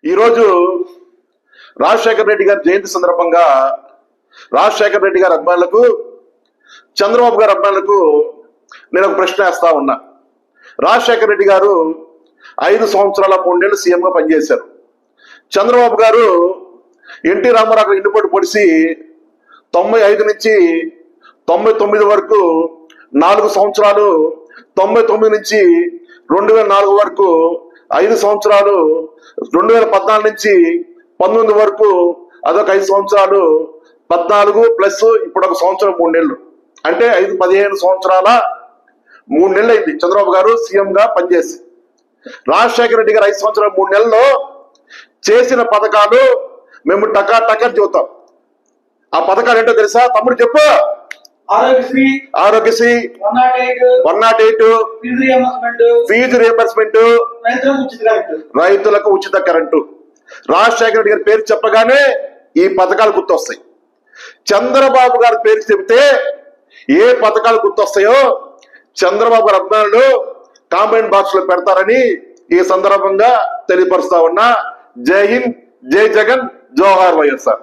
ఈరోజు రాజశేఖర రెడ్డి గారి జయంతి సందర్భంగా రాజశేఖర రెడ్డి గారి అభిమానులకు, చంద్రబాబు గారి అభిమానులకు నేను ఒక ప్రశ్న వేస్తా ఉన్నా. రాజశేఖర రెడ్డి గారు 5 సంవత్సరాల 3 నెలలు సీఎంగా పనిచేశారు. చంద్రబాబు గారు ఎన్టీ రామారావు ఇంటిపోటు పొడిసి 95 నుంచి 99 వరకు 4 సంవత్సరాలు, 99 నుంచి 2004 వరకు 5 సంవత్సరాలు, 2014 నుంచి 19 వరకు అదొక 5 సంవత్సరాలు, 14 ప్లస్ ఇప్పుడు 1 సంవత్సరం 3 నెలలు, అంటే 15 సంవత్సరాల 3 నెలలు అయింది చంద్రబాబు గారు సీఎం గా పనిచేసి. రాజశేఖర రెడ్డి గారు 5 సంవత్సరాల 3 నెలల్లో చేసిన పథకాలు మేము టకా టకా చూద్దాం. ఆ పథకాలు ఏంటో తెలుసా తమ్ముడు? చెప్పు. ఆరోగ్యశ్రీ 108 ఫీజు రియంబర్స్మెంట్, రైతులకు ఉచిత కరెంటు. రాజశేఖర రెడ్డి గారి పేరు చెప్పగానే ఈ పథకాలు గుర్తొస్తాయి. చంద్రబాబు గారి పేరు చెబితే ఏ పథకాలు గుర్తొస్తాయో చంద్రబాబు గారి అభిమానులు కామెంట్ బాక్స్ లో పెడతారని ఈ సందర్భంగా తెలియపరుస్తా ఉన్నా. జై హింద్, జై జగన్, జోహార్ వైఎస్ఆర్.